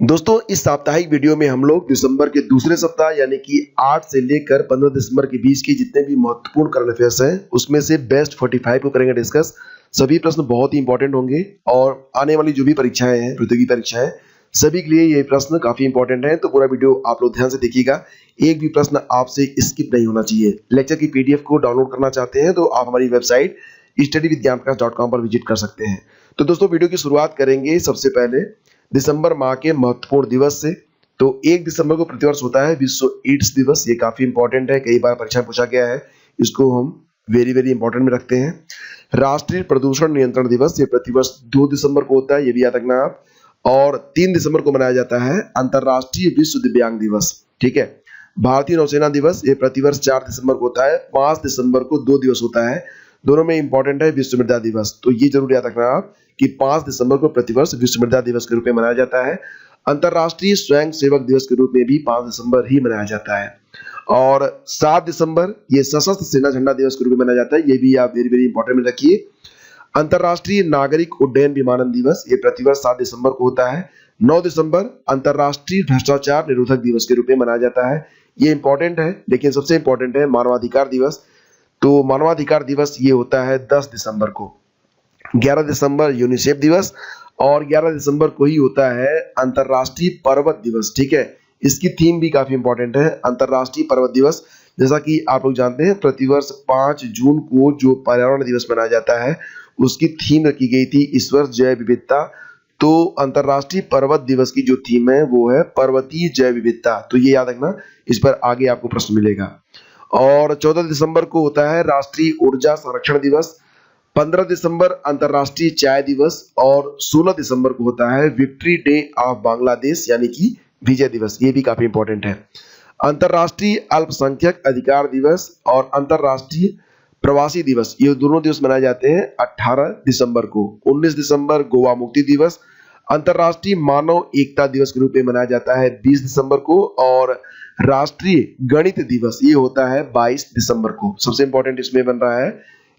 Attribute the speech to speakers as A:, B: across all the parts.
A: दोस्तों इस साप्ताहिक वीडियो में हम लोग दिसंबर के दूसरे सप्ताह यानी कि 8 से लेकर 15 दिसंबर के बीच के जितने भी महत्वपूर्ण करंट अफेयर्स हैं उसमें से बेस्ट 45 को करेंगे डिस्कस। सभी प्रश्न बहुत ही इंपॉर्टेंट होंगे और आने वाली जो भी परीक्षाएं हैं, प्रतियोगी परीक्षाएं, सभी के लिए ये प्रश्न काफी इंपॉर्टेंट है। तो पूरा वीडियो आप लोग ध्यान से देखिएगा, एक भी प्रश्न आपसे स्किप नहीं होना चाहिए। लेक्चर की पीडीएफ को डाउनलोड करना चाहते हैं तो आप हमारी वेबसाइट studyvidgyanprakash.com पर विजिट कर सकते हैं। तो दोस्तों वीडियो की शुरुआत करेंगे सबसे पहले दिसंबर माह के महत्वपूर्ण दिवस से। तो 1 दिसंबर को प्रतिवर्ष होता है विश्व एड्स दिवस। ये काफी इंपॉर्टेंट है, कई बार परीक्षा में पूछा गया है, इसको हम वेरी इंपॉर्टेंट में रखते हैं। राष्ट्रीय प्रदूषण नियंत्रण दिवस, ये प्रतिवर्ष 2 दिसंबर को होता है, ये भी याद रखना आप। और 3 दिसंबर को मनाया जाता है अंतरराष्ट्रीय विश्व दिव्यांग दिवस। ठीक है। भारतीय नौसेना दिवस, ये प्रतिवर्ष 4 दिसंबर को होता है। 5 दिसंबर को 2 दिवस होता है, दोनों में इंपॉर्टेंट है विश्व मृदा दिवस। तो ये जरूर याद रखना आप कि 5 दिसंबर को प्रतिवर्ष विश्व मृदा दिवस के रूप में मनाया जाता है। अंतरराष्ट्रीय स्वयं सेवक दिवस के रूप में भी 5 दिसंबर ही मनाया जाता है। और 7 दिसंबर ये सशस्त्र सेना झंडा दिवस के रूप में मनाया जाता है, ये भी आप वेरी इंपॉर्टेंट में रखिए। अंतरराष्ट्रीय नागरिक उड्डयन विमानन दिवस, ये प्रतिवर्ष 7 दिसंबर को होता है। 9 दिसंबर अंतरराष्ट्रीय भ्रष्टाचार निरोधक दिवस के रूप में मनाया जाता है, ये इंपॉर्टेंट है। लेकिन सबसे इंपॉर्टेंट है मानवाधिकार दिवस। तो मानवाधिकार दिवस ये होता है 10 दिसंबर को। 11 दिसंबर यूनिसेफ दिवस और 11 दिसंबर को ही होता है अंतरराष्ट्रीय पर्वत दिवस। ठीक है, इसकी थीम भी काफी इंपॉर्टेंट है, अंतरराष्ट्रीय पर्वत दिवस। जैसा कि आप लोग जानते हैं प्रतिवर्ष 5 जून को जो पर्यावरण दिवस मनाया जाता है उसकी थीम रखी गई थी इस वर्ष जैव विविधता। तो अंतरराष्ट्रीय पर्वत दिवस की जो थीम है वो है पर्वतीय जैव विविधता। तो ये याद रखना, इस पर आगे आपको प्रश्न मिलेगा। और 14 दिसंबर को होता है राष्ट्रीय ऊर्जा संरक्षण दिवस। 15 दिसंबर अंतरराष्ट्रीय चाय दिवस और 16 दिसंबर को होता है विक्ट्री डे ऑफ बांग्लादेश यानी कि विजय दिवस, ये भी काफी इंपॉर्टेंट है। अंतरराष्ट्रीय अल्पसंख्यक अधिकार दिवस और अंतरराष्ट्रीय प्रवासी दिवस, ये दोनों दिवस मनाए जाते हैं 18 दिसंबर को। 19 दिसंबर गोवा मुक्ति दिवस। अंतरराष्ट्रीय मानव एकता दिवस के रूप में मनाया जाता है 20 दिसंबर को। और राष्ट्रीय गणित दिवस ये होता है 22 दिसंबर को। सबसे इंपॉर्टेंट इसमें बन रहा है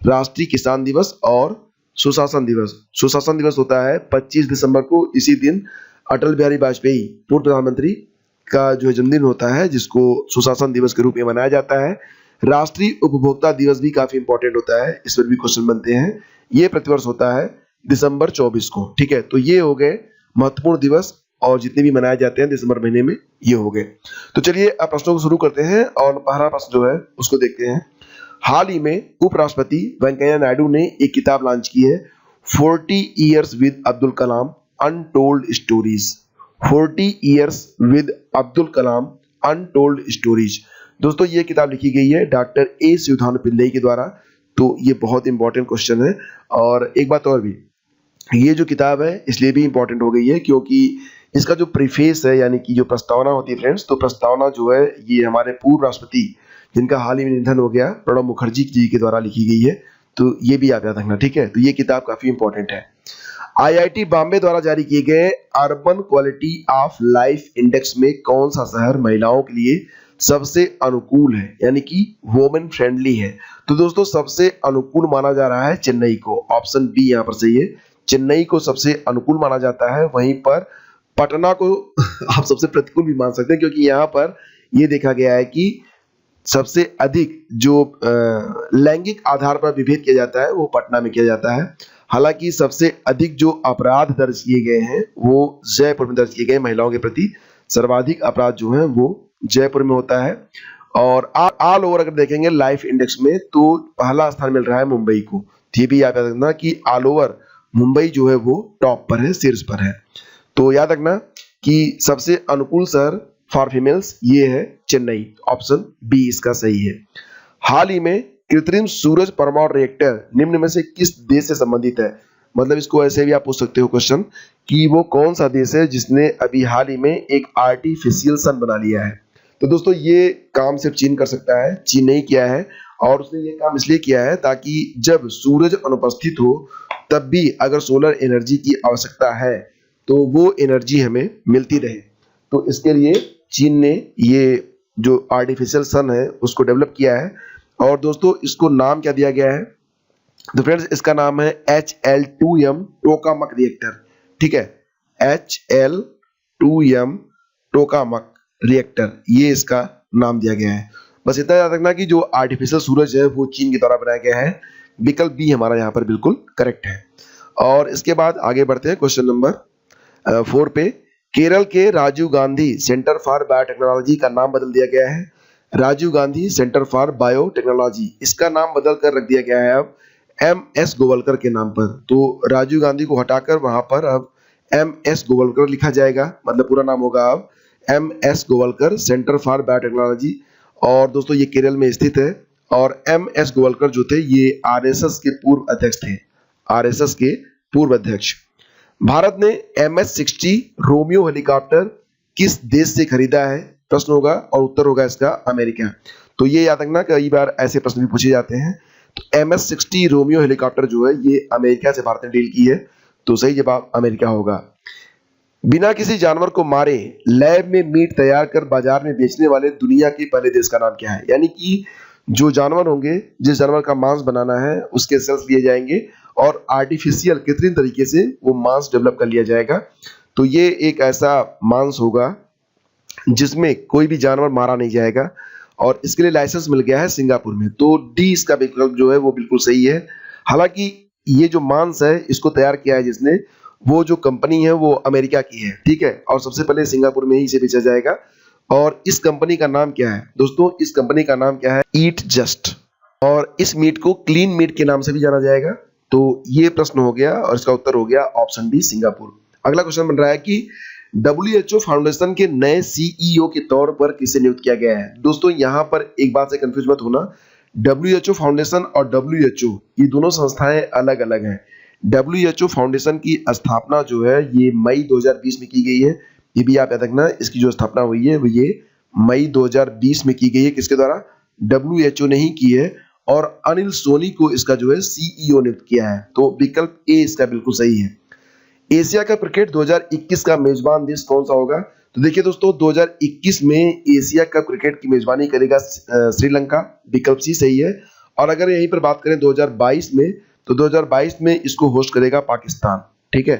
A: राष्ट्रीय किसान दिवस और सुशासन दिवस। सुशासन दिवस होता है 25 दिसंबर को। इसी दिन अटल बिहारी वाजपेयी पूर्व प्रधानमंत्री का जो जन्मदिन होता है जिसको सुशासन दिवस के रूप में मनाया जाता है। राष्ट्रीय उपभोक्ता दिवस भी काफी इंपॉर्टेंट होता है, इस पर भी क्वेश्चन बनते हैं। ये प्रतिवर्ष होता है दिसंबर 24 को। ठीक है, तो ये हो गए महत्वपूर्ण दिवस और जितने भी मनाए जाते हैं दिसंबर महीने में ये हो गए। तो चलिए अब प्रश्नों को शुरू करते हैं और पहला प्रश्न जो है उसको देखते हैं। हाल ही में उपराष्ट्रपति वेंकैया नायडू ने एक किताब लॉन्च की है 40 years with Abdul Kalam untold stories. 40 years with Abdul Kalam untold stories. दोस्तों ये किताब लिखी गई है डॉक्टर ए शिवधानु पिल्लई के द्वारा। तो ये बहुत इंपॉर्टेंट क्वेश्चन है। और एक बात और भी, ये जो किताब है इसलिए भी इंपॉर्टेंट हो गई है क्योंकि इसका जो प्रीफेस है यानी कि जो प्रस्तावना होती है फ्रेंड्स, तो प्रस्तावना जो है ये हमारे पूर्व राष्ट्रपति जिनका हाल ही में निधन हो गया प्रणब मुखर्जी जी के द्वारा लिखी गई है। तो ये भी आप याद रखना। ठीक है, तो ये किताब काफी इंपॉर्टेंट है। आईआईटी बॉम्बे द्वारा जारी किए गए urban quality of life index में कौन सा शहर महिलाओं के लिए सबसे अनुकूल है यानी कि वोमेन फ्रेंडली है? तो दोस्तों सबसे अनुकूल माना जा रहा है चेन्नई को। ऑप्शन बी यहाँ पर सही है, चेन्नई को सबसे अनुकूल माना जाता है। वहीं पर पटना को आप सबसे प्रतिकूल भी मान सकते हैं क्योंकि यहाँ पर यह देखा गया है कि सबसे अधिक जो लैंगिक आधार पर विभेद किया जाता है वो पटना में किया जाता है। हालांकि सबसे अधिक जो अपराध दर्ज किए गए हैं वो जयपुर में दर्ज किए गए। महिलाओं के प्रति सर्वाधिक अपराध जो हैं वो जयपुर में होता है। और ऑल ओवर अगर देखेंगे लाइफ इंडेक्स में तो पहला स्थान मिल रहा है मुंबई को। ये भी याद रखना कि ऑल ओवर मुंबई जो है वो टॉप पर है, शीर्ष पर है। तो याद रखना कि सबसे अनुकूल शहर फॉर फीमेल्स ये है चेन्नई। ऑप्शन बी इसका सही है। हाल ही में कृत्रिम सूरज परमाणु रिएक्टर निम्न में से किस देश से संबंधित है? मतलब इसको ऐसे भी आप पूछ सकते हो क्वेश्चन कि वो कौन सा देश है जिसने अभी हाल ही में एक आर्टिफिशियल सन बना लिया है? तो दोस्तों ये काम सिर्फ चीन कर सकता है, चीन नहीं किया है। और उसने ये काम इसलिए किया है ताकि जब सूरज अनुपस्थित हो तब भी अगर सोलर एनर्जी की आवश्यकता है तो वो एनर्जी हमें मिलती रहे। तो इसके लिए चीन ने ये जो आर्टिफिशियल सन है उसको डेवलप किया है। और दोस्तों इसको नाम क्या दिया गया है? तो फ्रेंड्स इसका नाम है HL2M टोकामक रिएक्टर। ठीक है, HL 2M टोकामक रिएक्टर, ये इसका नाम दिया गया है। बस इतना याद रखना कि जो आर्टिफिशियल सूरज है वो चीन के द्वारा बनाया गया है। विकल्प बी हमारा यहाँ पर बिल्कुल करेक्ट है। और इसके बाद आगे बढ़ते हैं क्वेश्चन नंबर 4 पे। केरल के Rajiv Gandhi centre for biotechnology का नाम बदल दिया गया है। Rajiv Gandhi centre for biotechnology, इसका नाम बदल कर रख दिया गया है अब MS गोवलकर के नाम पर। तो राजीव गांधी को हटाकर वहां पर अब MS गोवलकर लिखा जाएगा, मतलब पूरा नाम होगा अब MS Golwalkar centre for biotechnology. और दोस्तों ये केरल में स्थित है। और MS गोवलकर जो थे ये RSS के पूर्व अध्यक्ष थे, RSS के पूर्व अध्यक्ष। भारत ने MS-60 रोमियो हेलीकॉप्टर किस देश से खरीदा है, प्रश्न होगा और उत्तर होगा इसका अमेरिका। तो ये याद रखना, कई बार ऐसे प्रश्न भी पूछे जाते हैं। तो MS-60 रोमियो हेलीकॉप्टर जो है ये अमेरिका से भारत ने डील की है, तो सही जवाब अमेरिका होगा। बिना किसी जानवर को मारे लैब में मीट तैयार कर बाजार में बेचने वाले दुनिया के पहले देश का नाम क्या है। यानी कि जो जानवर होंगे, जिस जानवर का मांस बनाना है उसके सेल्स लिए जाएंगे और आर्टिफिशियल कृत्रिम तरीके से वो मांस डेवलप कर लिया जाएगा। तो ये एक ऐसा मांस होगा जिसमें कोई भी जानवर मारा नहीं जाएगा और इसके लिए लाइसेंस मिल गया है सिंगापुर में। तो डी इसका विकल्प जो है वो बिल्कुल सही है। हालांकि ये जो मांस है इसको तैयार किया है जिसने, वो जो कंपनी है वो अमेरिका की है, ठीक है, और सबसे पहले सिंगापुर में ही इसे बेचा जाएगा। और इस कंपनी का नाम क्या है दोस्तों, इस कंपनी का नाम क्या है, ईट जस्ट। और इस मीट को क्लीन मीट के नाम से भी जाना जाएगा। तो ये प्रश्न हो गया और इसका उत्तर हो गया ऑप्शन डी सिंगापुर। अगला क्वेश्चन बन रहा है कि WHO फाउंडेशन के नए CEO के तौर पर किसे नियुक्त किया गया है। दोस्तों यहाँ पर एक बात से कंफ्यूज मत होना, WHO फाउंडेशन और WHO ये दोनों संस्थाएं अलग अलग हैं। WHO फाउंडेशन की स्थापना जो है ये मई 2020 में की गई है। ये भी आप याद रखना, इसकी जो स्थापना हुई है वो ये मई 2020 में की गई है। किसके द्वारा, WHO ने ही की है। और अनिल सोनी को इसका जो है CEO नियुक्त किया है। तो विकल्प ए इसका बिल्कुल सही है। एशिया कप क्रिकेट 2021 का मेजबान देश कौन सा होगा। तो देखिए दोस्तों 2021 में एशिया कप क्रिकेट की मेजबानी करेगा श्रीलंका, विकल्प सी सही है। और अगर यहीं पर बात करें 2022 में, तो 2022 में इसको होस्ट करेगा पाकिस्तान, ठीक है।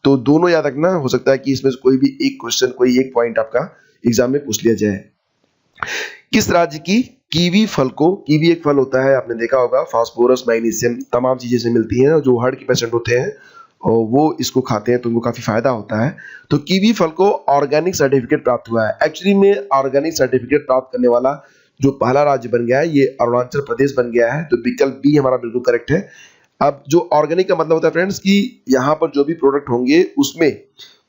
A: तो दोनों याद रखना, हो सकता है कि इसमें से कोई भी एक क्वेश्चन, कोई एक पॉइंट आपका एग्जाम में पूछ लिया जाए। किस राज्य की कीवी फल को, कीवी एक फल होता है, आपने देखा होगा, फास्फोरस, मैग्नीशियम तमाम चीजें से मिलती हैं। जो हार्ट के पेशेंट होते हैं और वो इसको खाते हैं तो उनको काफी फायदा होता है। तो कीवी फल को ऑर्गेनिक सर्टिफिकेट प्राप्त हुआ है। एक्चुअली में ऑर्गेनिक सर्टिफिकेट प्राप्त करने वाला जो पहला राज्य बन गया है ये अरुणाचल प्रदेश बन गया है। तो विकल्प बी हमारा बिल्कुल करेक्ट है। अब जो ऑर्गेनिक का मतलब होता है फ्रेंड्स कि यहाँ पर जो भी प्रोडक्ट होंगे उसमें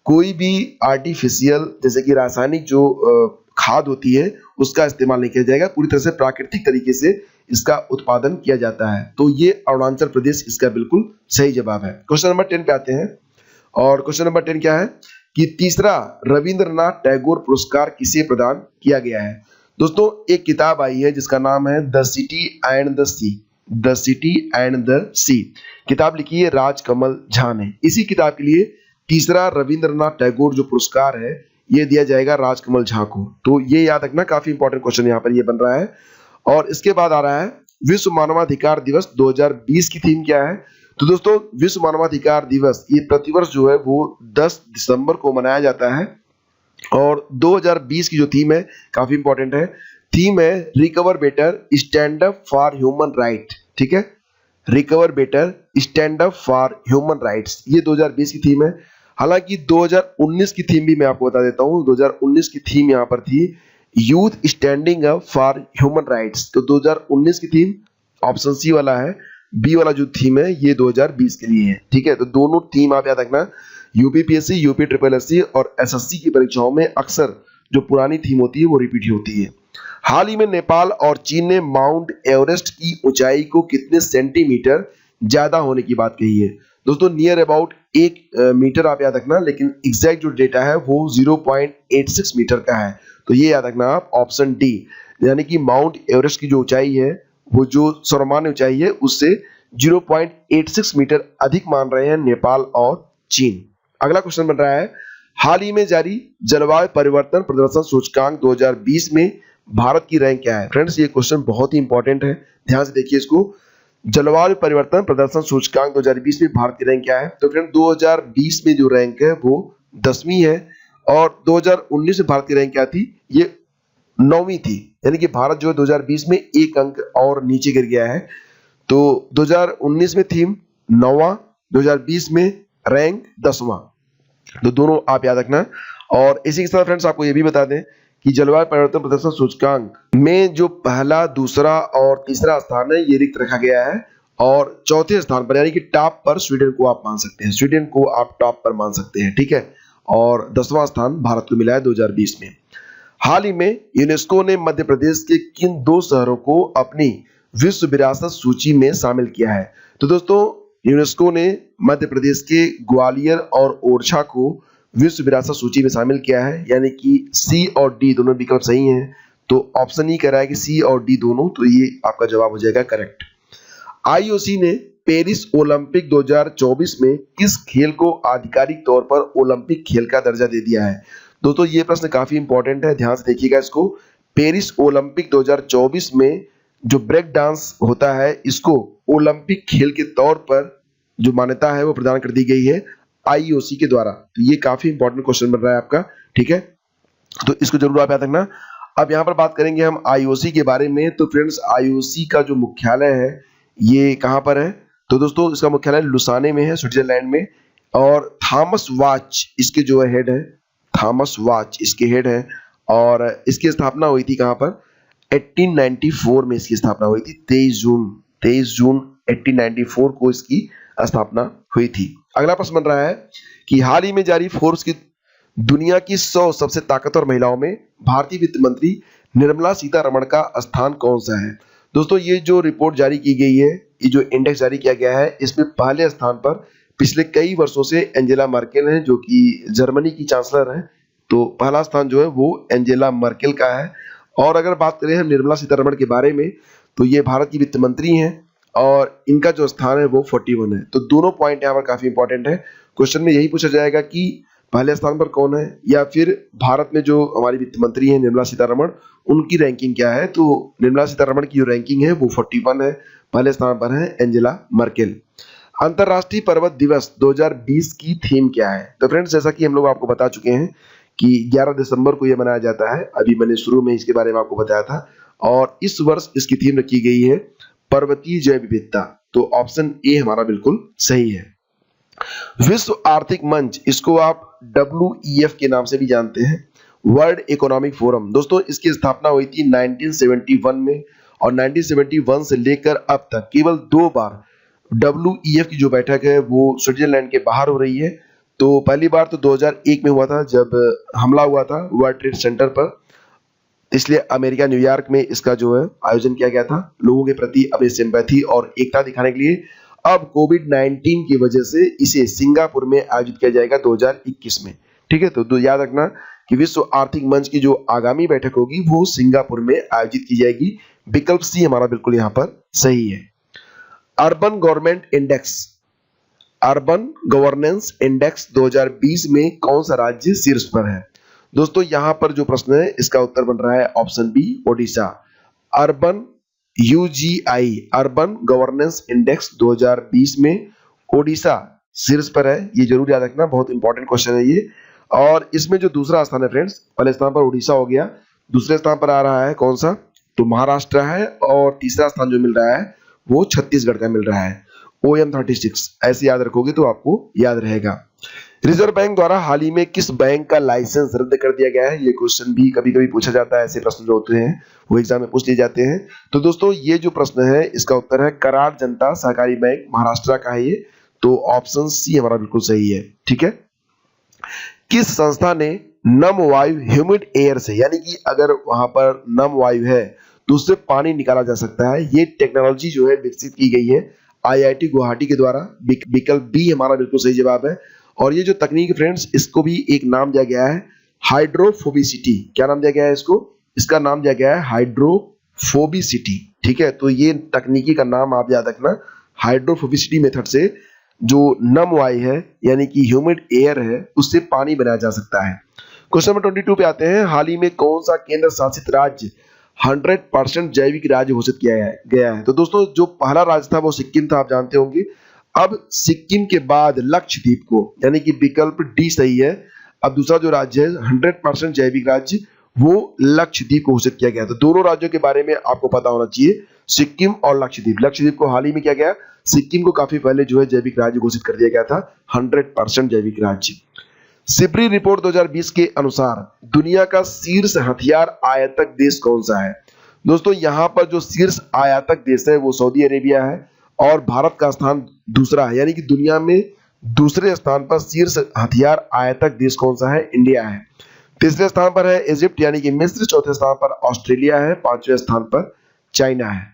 A: कोई भी आर्टिफिशियल जैसे कि रासायनिक जो खाद होती है उसका इस्तेमाल नहीं किया जाएगा, पूरी तरह से प्राकृतिक तरीके से इसका उत्पादन किया जाता है। तो ये अरुणाचल प्रदेश इसका बिल्कुल सही जवाब है। क्वेश्चन नंबर 10 पे आते हैं। और क्वेश्चन नंबर 10 क्या है कि तीसरा रविंद्रनाथ टैगोर पुरस्कार किसे प्रदान किया गया है। दोस्तों एक किताब आई है जिसका नाम है the city and the sea, the city and the sea. किताब लिखी है राजकमल झा ने। इसी किताब के लिए तीसरा रविंद्रनाथ टैगोर जो पुरस्कार है ये दिया जाएगा राजकमल झा को। तो ये याद रखना, काफी इंपॉर्टेंट क्वेश्चन यहाँ पर ये बन रहा है। और इसके बाद आ रहा है विश्व मानवाधिकार दिवस 2020 की थीम क्या है। तो दोस्तों विश्व मानवाधिकार दिवस ये प्रतिवर्ष जो है वो 10 दिसंबर को मनाया जाता है। और 2020 की जो थीम है काफी इंपॉर्टेंट है। थीम है recover better stand up for human right, ठीक है, recover better stand up for human rights, ये 2020 की थीम है। हालांकि 2019 की थीम भी मैं आपको बता देता हूं। 2019 की थीम यहाँ पर थी youth standing up for human rights. तो 2019 की थीम ऑप्शन सी वाला है, बी वाला जो थीम है ये 2020 के लिए है, ठीक है। तो दोनों थीम आप याद रखना, यूपीपीएससी, यूपी ट्रिपल एससी और एसएससी की परीक्षाओं में अक्सर जो पुरानी थीम होती है वो रिपीट होती है। हाल ही में नेपाल और चीन ने माउंट एवरेस्ट की ऊंचाई को कितने सेंटीमीटर ज्यादा होने की बात कही है। दोस्तों नियर अबाउट 1 मीटर आप याद रखना, लेकिन एग्जैक्ट जो डेटा है वो 0.86 मीटर का है। तो ये याद रखना आप, ऑप्शन डी, यानी कि माउंट एवरेस्ट की जो ऊंचाई है वो जो सर्वमान्य ऊंचाई है उससे 0.86 मीटर अधिक मान रहे हैं नेपाल और चीन। अगला क्वेश्चन बन रहा है हाल ही में जारी जलवायु परिवर्तन प्रदर्शन सूचकांक 2020 में भारत की रैंक क्या है। फ्रेंड्स ये क्वेश्चन बहुत ही इंपॉर्टेंट है, ध्यान से देखिए इसको। जलवायु परिवर्तन प्रदर्शन सूचकांक 2020 में भारत की रैंक क्या है। तो फ्रेंड 2020 में जो रैंक है वो 10वीं है और 2019 में भारत की रैंक क्या थी, ये 9वीं थी, यानी कि भारत जो है 2020 में एक अंक और नीचे गिर गया है। तो 2019 में थीम 9वां, 2020 में रैंक 10वां, तो दोनों आप याद रखना। और इसी के साथ फ्रेंड्स आपको ये भी बता दें कि जलवायु परिवर्तन प्रदर्शन सूचकांक में जो पहला, दूसरा और तीसरा स्थान है ये रिक्त रखा गया है, और चौथे स्थान पर यानी कि टॉप पर स्वीडन को आप मान सकते हैं, स्वीडन को आप टॉप पर मान सकते हैं, ठीक है। और 10वां स्थान भारत को मिला है 2020 में। हाल ही में यूनेस्को ने मध्य प्रदेश के किन 2 शहरों को अपनी विश्व विरासत सूची में शामिल किया है? तो दोस्तों यूनेस्को ने मध्य प्रदेश के ग्वालियर और ओरछा को विश्व विरासत सूची में शामिल किया है, यानी कि सी और डी दोनों विकल्प सही हैं। तो ऑप्शन ई कह रहा है कि सी और डी दोनों, तो ये आपका जवाब हो जाएगा करेक्ट। आईओसी ने पेरिस ओलंपिक 2024 में किस खेल को आधिकारिक तौर पर ओलंपिक खेल का दर्जा दे दिया है? दोस्तों ये प्रश्न काफी इंपॉर्टेंट है, ध्यान से देखिएगा इसको। पेरिस ओलंपिक 2024 में जो ब्रेक डांस होता है इसको ओलंपिक खेल के तौर पर जो मान्यता है वो प्रदान कर दी गई है आईओसी के द्वारा। तो ये काफी इंपॉर्टेंट क्वेश्चन बन रहा है आपका, ठीक है, तो इसको जरूर आप याद रखना। अब यहाँ पर बात करेंगे हम आईओसी के बारे में। तो फ्रेंड्स आईओसी का जो मुख्यालय है ये कहाँ पर है? तो दोस्तों इसका मुख्यालय लुसाने में है, स्विट्जरलैंड में। और थॉमस वाच इसके जो हेड है, थॉमस वाच इसके हेड है। और इसकी स्थापना हुई थी कहाँ पर? 1894 में इसकी स्थापना हुई थी, 23 जून 1894 को इसकी स्थापना हुई थी। अगला प्रश्न बन रहा है कि हाल ही में जारी फोर्ब्स की दुनिया की 100 सबसे ताकतवर महिलाओं में भारतीय वित्त मंत्री निर्मला सीतारमण का स्थान कौन सा है? दोस्तों ये जो रिपोर्ट जारी की गई है, ये जो इंडेक्स जारी किया गया है, इसमें पहले स्थान पर पिछले कई वर्षों से एंजेला मर्केल है, जो कि जर्मनी की चांसलर है। तो पहला स्थान जो है वो एंजेला मर्केल का है। और अगर बात करें हम निर्मला सीतारमण के बारे में, तो ये भारत की वित्त मंत्री हैं और इनका जो स्थान है वो 41 है। तो दोनों पॉइंट यहाँ पर काफी इंपॉर्टेंट है। क्वेश्चन में यही पूछा जाएगा कि पहले स्थान पर कौन है, या फिर भारत में जो हमारी वित्त मंत्री है निर्मला सीतारमण, उनकी रैंकिंग क्या है? तो निर्मला सीतारमण की जो रैंकिंग है वो 41 है, पहले स्थान पर है एंजेला मर्केल। अंतरराष्ट्रीय पर्वत दिवस 2020 की थीम क्या है? तो फ्रेंड्स जैसा कि हम लोग आपको बता चुके हैं कि 11 दिसंबर को यह मनाया जाता है, अभी मैंने शुरू में इसके बारे में आपको बताया था। और इस वर्ष इसकी थीम रखी गई है पर्वतीय जैव विविधता। तो ऑप्शन ए हमारा बिल्कुल सही है। विश्व आर्थिक मंच, इसको आप WEF के नाम से भी जानते हैं, वर्ल्ड इकोनॉमिक फोरम। दोस्तों इसकी स्थापना हुई थी 1971 में, और 1971 से लेकर अब तक केवल 2 बार WEF की जो बैठक है वो स्विट्जरलैंड के बाहर हो रही है। तो पहली बार तो 2001 में हुआ था जब हमला हुआ था वर्ल्ड ट्रेड सेंटर पर, इसलिए अमेरिका न्यूयॉर्क में इसका जो है आयोजन किया गया था लोगों के प्रति अपनी सिंपैथी और एकता दिखाने के लिए। अब कोविड-19 की वजह से इसे सिंगापुर में आयोजित किया जाएगा 2021 में, ठीक है। तो याद रखना कि विश्व आर्थिक मंच की जो आगामी बैठक होगी वो सिंगापुर में आयोजित की जाएगी। विकल्प सी हमारा बिल्कुल यहाँ पर सही है। Urban government index, urban governance index 2020 में कौन सा राज्य शीर्ष पर है? दोस्तों यहाँ पर जो प्रश्न है इसका उत्तर बन रहा है option B, Odisha. Urban UGI urban governance index 2020 में ओडिशा शीर्ष पर है, ये जरूर याद रखना, बहुत इंपॉर्टेंट क्वेश्चन है ये। और इसमें जो दूसरा स्थान है फ्रेंड्स, पहले स्थान पर ओडिशा हो गया, दूसरे स्थान पर आ रहा है कौन सा? तो महाराष्ट्र है, और तीसरा स्थान जो मिल रहा है वो छत्तीसगढ़ का मिल रहा है, OM36। ऐसे याद रखोगे तो आपको याद रहेगा। रिजर्व बैंक द्वारा हाल ही में किस बैंक का लाइसेंस रद्द कर दिया गया है? ये क्वेश्चन भी कभी कभी पूछा जाता है, ऐसे प्रश्न जो होते हैं वो एग्जाम में पूछ लिए जाते हैं। तो दोस्तों ये जो प्रश्न है इसका उत्तर है करार जनता सहकारी बैंक, महाराष्ट्र का है ये। तो ऑप्शन सी हमारा बिल्कुल सही है, ठीक है। किस संस्था ने नम वायु ह्यूमिड एयर से, यानी कि अगर वहां पर नम वायु है तो उससे पानी निकाला जा सकता है, ये टेक्नोलॉजी जो है विकसित की गई है IIT गुवाहाटी के द्वारा। विकल्प बी हमारा बिल्कुल सही जवाब है। और ये जो तकनीक फ्रेंड्स, इसको भी एक नाम दिया गया है हाइड्रोफोबिसिटी। क्या नाम दिया गया है इसको? इसका नाम दिया गया है हाइड्रोफोबिसिटी, ठीक है। तो ये तकनीकी का नाम आप याद रखना, हाइड्रोफोबिसिटी मेथड से जो नम वायु है यानी कि ह्यूमिड एयर है उससे पानी बनाया जा सकता है। क्वेश्चन नंबर 22 पे आते हैं। हाल ही में कौन सा केंद्र शासित राज्य 100% जैविक राज्य घोषित किया गया है? तो दोस्तों जो पहला राज्य था वो सिक्किम था, आप जानते होंगे। अब सिक्किम के बाद लक्षद्वीप को, यानी कि विकल्प डी सही है, अब दूसरा जो राज्य है 100% जैविक राज्य, वो लक्षद्वीप को घोषित किया गया। तो दोनों राज्यों के बारे में आपको पता होना चाहिए, सिक्किम और लक्षद्वीप। लक्षद्वीप को हाल ही में किया गया, सिक्किम को काफी पहले जो है जैविक राज्य घोषित कर दिया गया था, 100% जैविक राज्य। सिब्री रिपोर्ट 2020 के अनुसार दुनिया का शीर्ष हथियार आयातक देश कौन सा है? दोस्तों यहाँ पर जो शीर्ष आयातक देश है वो सऊदी अरेबिया है और भारत का स्थान दूसरा है, यानी कि दुनिया में दूसरे स्थान पर शीर्ष हथियार आयातक देश कौन सा है? इंडिया है। तीसरे स्थान पर है इजिप्ट यानी कि मिस्र, चौथे स्थान पर ऑस्ट्रेलिया है, पांचवें स्थान पर चाइना है।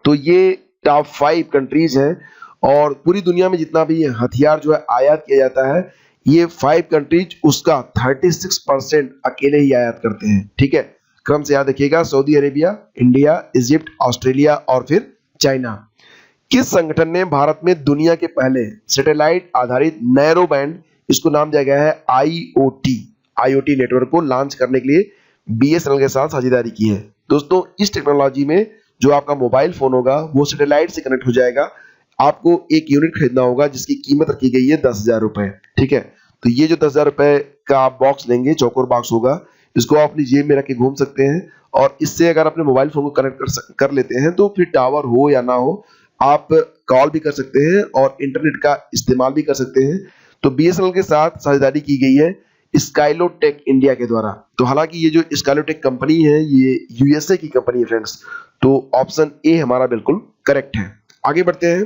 A: तो ये टॉप 5 कंट्रीज हैं और पूरी दुनिया में जितना भी हथियार जो है आयात किया जाता है, ये 5 कंट्रीज उसका 36% अकेले ही आयात करते हैं। ठीक है, क्रम से याद रखिएगा, Saudi Arabia, India, Egypt, Australia और फिर चाइना। किस संगठन ने भारत में दुनिया के पहले सैटेलाइट आधारित नैरो बैंड, इसको नाम दिया गया है IoT नेटवर्क को लॉन्च करने के लिए BSNL के साथ साझेदारी की है? दोस्तों इस टेक्नोलॉजी में जो आपका मोबाइल फोन होगा वो सैटेलाइट से कनेक्ट हो जाएगा। आपको एक यूनिट खरीदना होगा जिसकी कीमत रखी गई है 10,000 रुपए। ठीक है, तो ये जो 10,000 रुपए का आप बॉक्स लेंगे, चौकोर बॉक्स होगा, इसको आप अपनी जेब में रख के घूम सकते हैं और इससे अगर अपने मोबाइल फोन को कनेक्ट कर लेते हैं तो फिर टावर हो या ना हो, आप कॉल भी कर सकते हैं और इंटरनेट का इस्तेमाल भी कर सकते हैं। तो BSNL के साथ साझेदारी की गई है स्काइलोटेक इंडिया के द्वारा। तो हालांकि ये जो स्काइलोटेक कंपनी है ये USA की कंपनी है फ्रेंड्स, तो ऑप्शन ए हमारा बिल्कुल करेक्ट है। आगे बढ़ते हैं,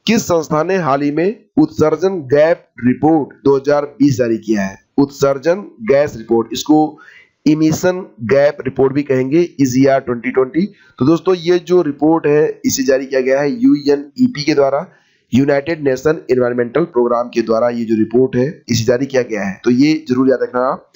A: किस संस्था ने हाल ही में उत्सर्जन गैप रिपोर्ट 2020 जारी किया है? उत्सर्जन गैस रिपोर्ट, इसको इमिशन गैप रिपोर्ट भी कहेंगे, EGR 2020। तो दोस्तों ये जो रिपोर्ट है इसे जारी किया गया है UNEP के द्वारा, यूनाइटेड नेशन एनवायरमेंटल प्रोग्राम के द्वारा ये जो रिपोर्ट है इसे जारी किया गया है। तो ये जरूर याद रखना आप।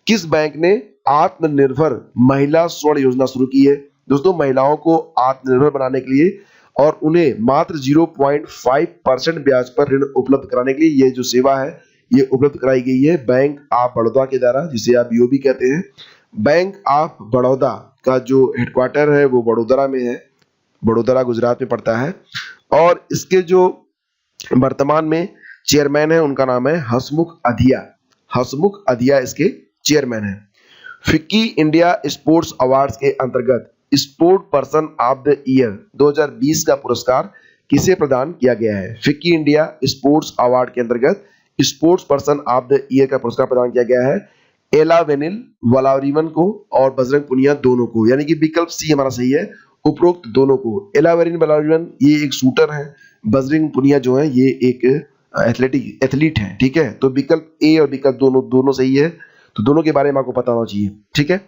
A: किस बैंक ने आत्मनिर्भर महिला स्वर्ण योजना शुरू की है? दोस्तों महिलाओं को आत्मनिर्भर बनाने के लिए और उन्हें मात्र 0.5% ब्याज पर ऋण उपलब्ध कराने के लिए ये जो सेवा है ये उपलब्ध कराई गई है बैंक ऑफ बड़ौदा के द्वारा, जिसे आप BOB कहते हैं। बैंक ऑफ बड़ौदा का जो हेडक्वार्टर है वो वडोदरा में है, वडोदरा गुजरात में पड़ता है और इसके जो वर्तमान में चेयरमैन है उनका नाम है हसमुख अधिया। हसमुख अधिया इसके चेयरमैन है। फिक्की इंडिया स्पोर्ट्स अवार्ड्स के अंतर्गत sport person of the year 2020 का पुरस्कार किसे प्रदान किया गया है? फिक्की इंडिया स्पोर्ट्स अवार्ड के अंतर्गत sports person of the year का पुरस्कार प्रदान किया गया है एला वेनिल वलारिवन को और बजरंग पुनिया दोनों को, यानी कि विकल्प सी हमारा सही है, उपरोक्त दोनों को। एला वेनिल वलारिवन ये एक शूटर है, बजरंग पुनिया जो है ये एक एथलीट है। ठीक है, तो विकल्प ए और विकल्प दोनों सही है, तो दोनों के बारे में आपको पता होना चाहिए। ठीक है,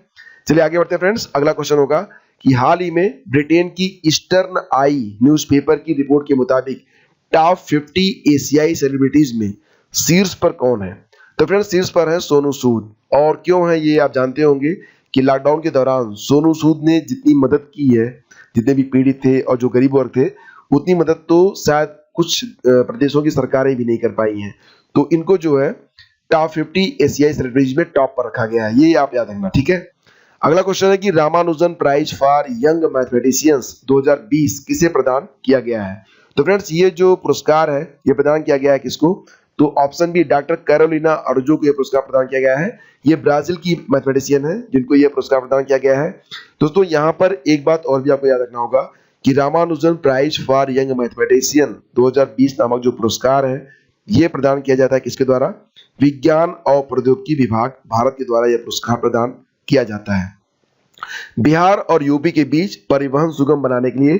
A: चलिए आगे बढ़ते हैं फ्रेंड्स। अगला क्वेश्चन होगा कि हाल ही में ब्रिटेन की ईस्टर्न आई न्यूज़पेपर की रिपोर्ट के मुताबिक टॉप 50 एशियाई सेलिब्रिटीज में शीर्ष पर कौन है? तो फ्रेंड्स शीर्ष पर है सोनू सूद। और क्यों है ये आप जानते होंगे कि लॉकडाउन के दौरान सोनू सूद ने जितनी मदद की है, जितने भी पीड़ित थे और जो गरीब वर्ग थे, उतनी मदद तो शायद कुछ प्रदेशों की सरकारें भी नहीं कर पाई हैं। तो इनको जो है टॉप 50 एशियाई सेलिब्रिटीज में टॉप पर रखा गया है, ये आप याद रखना। ठीक है, अगला क्वेश्चन है कि Ramanujan prize for young mathematicians 2020 किसे प्रदान किया गया है? तो फ्रेंड्स ये जो पुरस्कार है ये प्रदान किया गया है किसको? तो ऑप्शन बी डॉक्टर कैरोलिना अर्जो को यह पुरस्कार प्रदान किया गया है। ये ब्राजील की मैथमेटिशियन है जिनको यह पुरस्कार प्रदान किया गया है। दोस्तों यहाँ पर एक बात और भी आपको याद रखना होगा कि Ramanujan prize for young mathematician 2020 नामक जो पुरस्कार है ये प्रदान किया जाता है किसके द्वारा? विज्ञान और प्रौद्योगिकी विभाग भारत के द्वारा यह पुरस्कार प्रदान किया जाता है। बिहार और यूपी के बीच परिवहन सुगम बनाने के लिए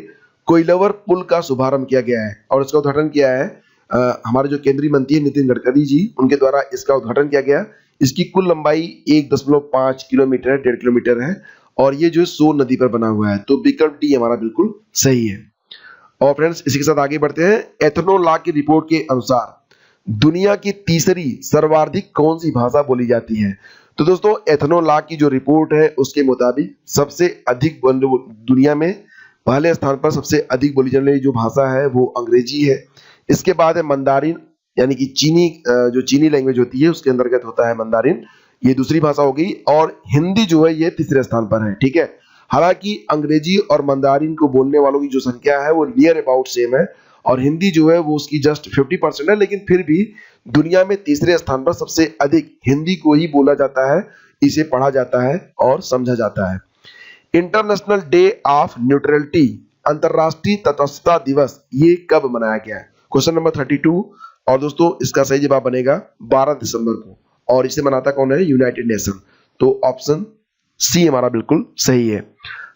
A: कोइलवर पुल का शुभारंभ किया गया है और इसका उद्घाटन किया है हमारे जो केंद्रीय मंत्री नितिन गडकरी जी, उनके द्वारा इसका उद्घाटन किया गया। इसकी कुल लंबाई 1.5 किलोमीटर 1.5 किलोमीटर है और ये जो सोन नदी पर बना हुआ है। तो विकल्प डी हमारा बिल्कुल सही है। और फ्रेंड्स इसी के साथ आगे बढ़ते हैं। एथनोलॉग की रिपोर्ट के अनुसार दुनिया की तीसरी सर्वाधिक कौन सी भाषा बोली जाती है? तो दोस्तों एथनोलॉग की जो रिपोर्ट है उसके मुताबिक सबसे अधिक दुनिया में पहले स्थान पर सबसे अधिक बोली जाने वाली जो भाषा है वो अंग्रेजी है। इसके बाद है मंदारिन, यानी कि चीनी, जो चीनी लैंग्वेज होती है उसके अंतर्गत होता है मंदारिन, ये दूसरी भाषा होगी। और हिंदी जो है ये तीसरे स्थान पर है। ठीक है, हालांकि अंग्रेजी और मंदारिन को बोलने वालों की जो संख्या है वो नियर अबाउट सेम है और हिंदी जो है वो उसकी जस्ट 50% है, लेकिन फिर भी दुनिया में तीसरे स्थान पर सबसे अधिक हिंदी को ही बोला जाता है, इसे पढ़ा जाता है और समझा जाता है। इंटरनेशनल डे ऑफ न्यूट्रलिटी, अंतरराष्ट्रीय तटस्थता दिवस, ये कब मनाया गया है? Question number 32। और दोस्तों इसका सही जवाब बनेगा 12 दिसंबर को, और इसे मनाता कौन है? United nation. तो ऑप्शन सी हमारा बिल्कुल सही है।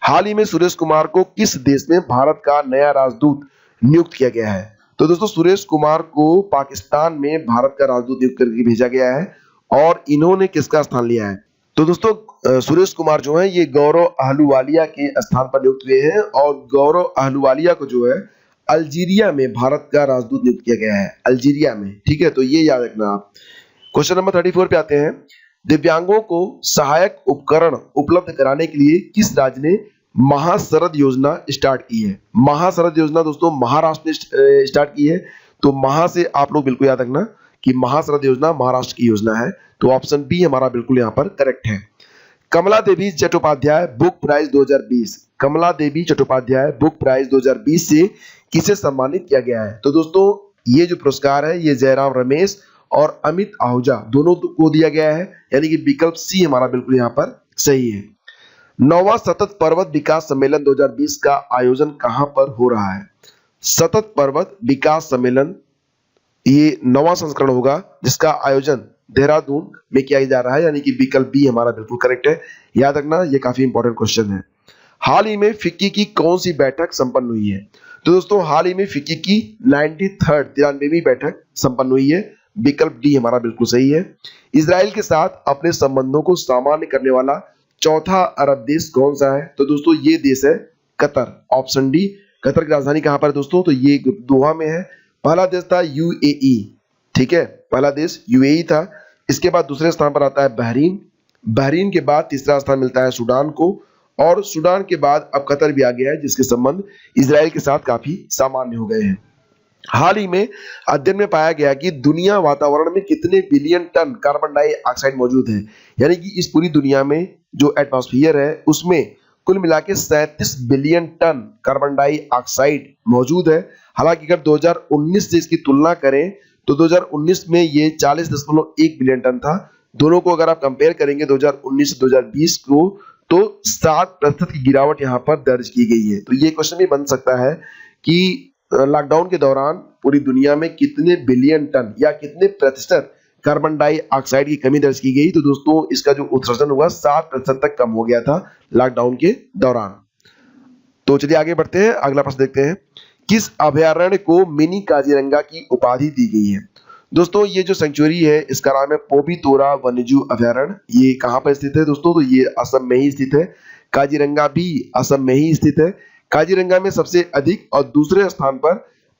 A: हाल ही में सुरेश कुमार को किस देश में भारत का नया राजदूत नियुक्त किया गया है? तो दोस्तों सुरेश कुमार को पाकिस्तान में भारत का राजदूत नियुक्त करके भेजा गया है, और इन्होंने किसका स्थान लिया है? तो दोस्तों सुरेश कुमार जो है ये गौरव अहलुवालिया के स्थान पर नियुक्त हुए हैं, और गौरव अहलुवालिया को जो है अल्जीरिया में भारत का राजदूत नियुक्त किया गया है, अल्जीरिया में। ठीक है, तो ये याद रखना आप। क्वेश्चन नंबर 34 पे आते हैं। दिव्यांगों को सहायक उपकरण उपलब्ध कराने के लिए किस राज्य ने महाशरद योजना स्टार्ट की है? महाशरद योजना दोस्तों महाराष्ट्र ने स्टार्ट की है। तो महा से आप लोग बिल्कुल याद रखना कि महाशरद योजना महाराष्ट्र की योजना है। तो ऑप्शन बी हमारा बिल्कुल यहाँ पर करेक्ट है। कमला देवी चट्टोपाध्याय बुक प्राइज 2020, कमला देवी चट्टोपाध्याय बुक प्राइज 2020 से किसे सम्मानित किया गया है? तो दोस्तों ये जो पुरस्कार है ये जयराम रमेश और अमित आहूजा दोनों को दिया गया है, यानी कि विकल्प सी हमारा बिल्कुल यहाँ पर सही है। 9वां सतत पर्वत विकास सम्मेलन 2020 का आयोजन कहां पर हो रहा है? सतत पर्वत विकास सम्मेलन ये 9वां संस्करण होगा, जिसका आयोजन देहरादून में किया जा रहा है, यानी कि विकल्प बी हमारा बिल्कुल करेक्ट है। याद रखना ये काफी इंपॉर्टेंट क्वेश्चन है। हाल ही में फिक्की की कौन सी बैठक संपन्न हुई है? तो दोस्तों हाल ही में फिक्की की 93वीं बैठक संपन्न हुई है, विकल्प डी हमारा बिल्कुल सही है। इजराइल के साथ अपने संबंधों को सामान्य करने वाला चौथा अरब देश कौन सा है? तो दोस्तों ये देश है कतर, ऑप्शन डी। कतर की राजधानी कहां पर है दोस्तों? तो ये दोहा में है। पहला देश था यूएई, ठीक है, पहला देश यूएई था। इसके बाद दूसरे स्थान पर आता है बहरीन, बहरीन के बाद तीसरा स्थान मिलता है सूडान को, और सूडान के बाद अब कतर भी आ गया है, जिसके संबंध इजराइल के साथ काफी सामान्य हो गए हैं। हाल ही में अध्ययन में पाया गया कि दुनिया वातावरण में कितने बिलियन टन कार्बन डाइऑक्साइड मौजूद है, यानी कि इस पूरी दुनिया में जो एटमॉस्फेयर है उसमें कुल मिला के 37 बिलियन टन कार्बन डाइऑक्साइड मौजूद है। हालांकि अगर 2019 से इसकी तुलना करें तो 2019 में ये 40.1 बिलियन टन था। दोनों को अगर आप कंपेयर करेंगे 2019 से 2020 को, तो 7% की गिरावट यहाँ पर दर्ज की गई है। तो ये क्वेश्चन भी बन सकता है कि लॉकडाउन के दौरान पूरी दुनिया में कितने बिलियन टन या कितने प्रतिशत कार्बन डाइऑक्साइड की कमी दर्ज की गई? तो दोस्तों इसका जो उत्सर्जन हुआ 7% तक कम हो गया था लॉकडाउन के दौरान। तो चलिए आगे बढ़ते हैं, अगला प्रश्न देखते हैं। किस अभयारण्य को मिनी काजीरंगा की उपाधि दी गई है? दोस्तों ये जो सेंचुरी है इसका नाम है पोबीतोरा वन्यजीव अभयारण्य। ये कहां पर स्थित है दोस्तों? तो ये असम में ही स्थित है। काजीरंगा भी असम में ही स्थित है। काजीरंगा में सबसे अधिक और दूसरे स्थान पर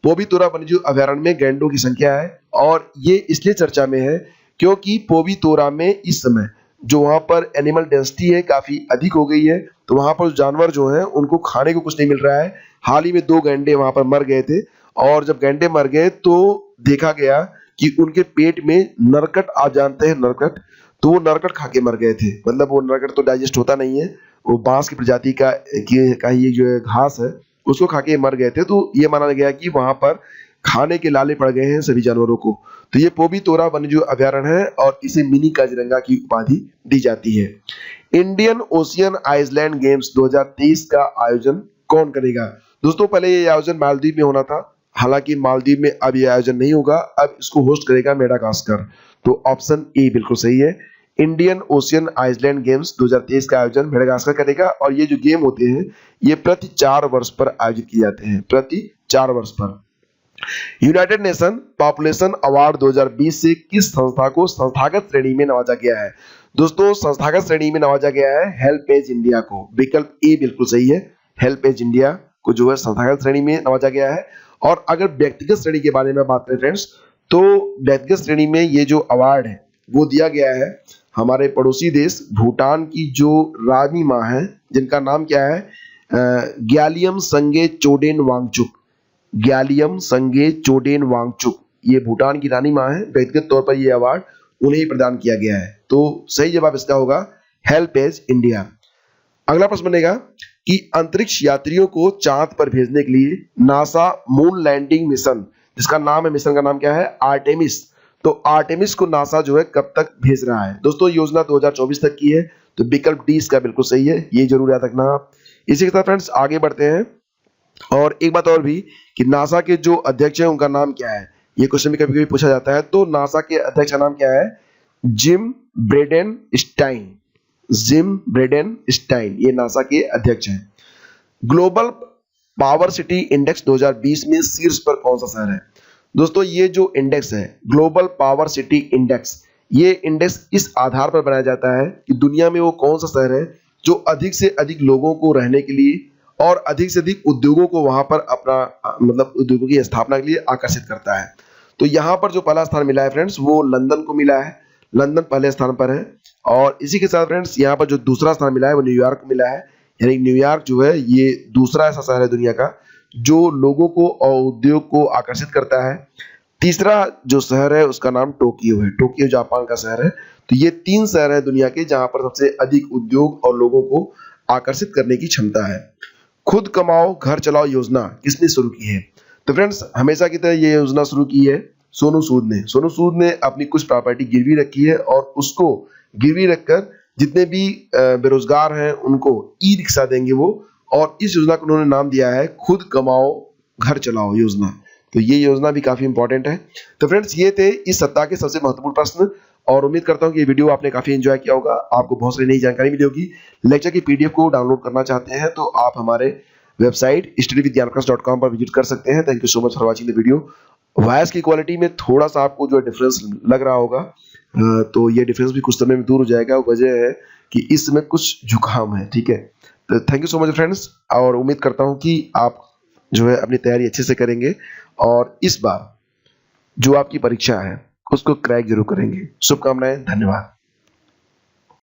A: पोबीतोरा वन्यजीव अभयारण्य में गैंडों की संख्या है, और ये इसलिए चर्चा में है क्योंकि पोबीतोरा में इस समय जो वहां पर एनिमल डेंसिटी है काफी अधिक हो गई है, तो वहां पर जानवर जो हैं उनको खाने को कुछ नहीं मिल रहा है। हाल ही में 2 गैंडे वहां पर मर गए थे, और जब गैंडे मर गए तो देखा गया कि उनके पेट में नरकट, आप जानते हैं नरकट, तो वो नरकट खा के मर गए थे। मतलब वो नरकट तो डाइजेस्ट होता नहीं है, वो बांस की प्रजाति का ये जो है घास है उसको खा के मर गए थे। तो ये माना गया कि वहां पर खाने के लाले पड़ गए हैं सभी जानवरों को। तो ये पोबीतोरा वन्यजीव अभयारण्य है और इसे मिनी काजीरंगा की उपाधि दी जाती है। इंडियन ओशियन आइसलैंड गेम्स 2023 का आयोजन कौन करेगा? दोस्तों पहले ये आयोजन मालदीव में होना था, हालांकि मालदीव में अब ये आयोजन नहीं होगा, अब इसको होस्ट करेगा मेडागास्कर। तो ऑप्शन ए बिल्कुल सही है। इंडियन ओशियन आइसलैंड गेम्स 2023 का आयोजन मेडागास्कर करेगा, और ये जो गेम होते हैं ये प्रति 4 वर्ष पर आयोजित किए जाते हैं, प्रति 4 वर्ष पर। यूनाइटेड नेशन पॉपुलेशन अवार्ड 2020 से किस संस्था को संस्थागत श्रेणी में नवाजा गया है? दोस्तों संस्थागत श्रेणी में नवाजा गया है हेल्पेज इंडिया को, विकल्प ए बिल्कुल सही है। हेल्पेज इंडिया को जो है संस्थागत श्रेणी में नवाजा गया है। और अगर व्यक्तिगत श्रेणी के बारे में बात करें फ्रेंड्स, तो व्यक्तिगत श्रेणी में ये जो अवार्ड है वो दिया गया है हमारे पड़ोसी देश भूटान की जो रानी माँ है, जिनका नाम क्या है, ग्यालियम संगे चोडेन वांगचुक। ग्यालियम संगे चोडेन वांगचुक ये भूटान की रानी माँ है। व्यक्तिगत तौर पर ये अवार्ड उन्हें ही प्रदान किया गया है। तो सही जवाब इसका होगा हेल्पेज इंडिया। अगला प्रश्न बनेगा कि अंतरिक्ष यात्रियों को चांद पर भेजने के लिए नासा मून लैंडिंग मिशन, जिसका नाम है, मिशन का नाम क्या है, आर्टेमिस। तो आर्टेमिस को नासा जो है कब तक भेज रहा है? दोस्तों योजना 2024 तक की है, तो विकल्प डी इसका बिल्कुल सही है, ये जरूर याद रखना आप। इसी के साथ फ्रेंड्स आगे बढ़ते हैं। और एक बात और भी कि नासा के जो अध्यक्ष हैं उनका नाम क्या है, ये क्वेश्चन भी कभी कभी पूछा जाता है। तो नासा के अध्यक्ष का नाम क्या है? Jim Bridenstine. Jim Bridenstine ये नासा के अध्यक्ष हैं। ग्लोबल पावर सिटी इंडेक्स 2020 में शीर्ष पर कौन सा शहर है? दोस्तों ये जो इंडेक्स है ग्लोबल पावर सिटी इंडेक्स, ये इंडेक्स इस आधार पर बनाया जाता है कि दुनिया में वो कौन सा शहर है जो अधिक से अधिक लोगों को रहने के लिए और अधिक से अधिक उद्योगों को वहां पर अपना मतलब उद्योगों की स्थापना के लिए आकर्षित करता है। तो यहाँ पर जो पहला स्थान मिला है फ्रेंड्स वो लंदन को मिला है, लंदन पहले स्थान पर है। और इसी के साथ फ्रेंड्स यहाँ पर जो दूसरा स्थान मिला है वो न्यूयॉर्क को मिला है, यानी न्यूयॉर्क जो है ये दूसरा ऐसा शहर है दुनिया का जो लोगों को और उद्योग को आकर्षित करता है। तीसरा जो शहर है उसका नाम टोक्यो है, टोक्यो जापान का शहर है। तो ये 3 शहर है दुनिया के जहां पर सबसे अधिक उद्योग और लोगों को आकर्षित करने की क्षमता है। खुद कमाओ घर चलाओ योजना किसने शुरू की है? तो फ्रेंड्स हमेशा की तरह ये योजना शुरू की है सोनू सूद ने। सोनू सूद ने अपनी कुछ प्रॉपर्टी गिरवी रखी है और उसको गिरवी रखकर जितने भी बेरोजगार हैं उनको ई रिक्शा देंगे वो, और इस योजना को उन्होंने नाम दिया है खुद कमाओ घर चलाओ योजना। तो ये योजना भी काफी इंपॉर्टेंट है। तो फ्रेंड्स ये थे इस सप्ताह के सबसे महत्वपूर्ण प्रश्न, और उम्मीद करता हूं कि ये वीडियो आपने काफी एंजॉय किया होगा, आपको बहुत सारी नई जानकारी मिली होगी। लेक्चर की पीडीएफ को डाउनलोड करना चाहते हैं तो आप हमारे वेबसाइट studyvidyankash.com पर विजिट कर सकते हैं। Thank you so much for watching the video. Voice की क्वालिटी में थोड़ा सा आपको जो है डिफरेंस लग रहा होगा, तो ये डिफरेंस भी कुछ समय में दूर हो जाएगा। वजह है कि इस समय कुछ जुकाम है, ठीक है। तो thank you so much friends, और उम्मीद करता हूं कि आप जो है अपनी तैयारी अच्छे से करेंगे और इस बार जो आपकी परीक्षा है उसको क्रैक जरूर करेंगे। शुभकामनाएं, धन्यवाद।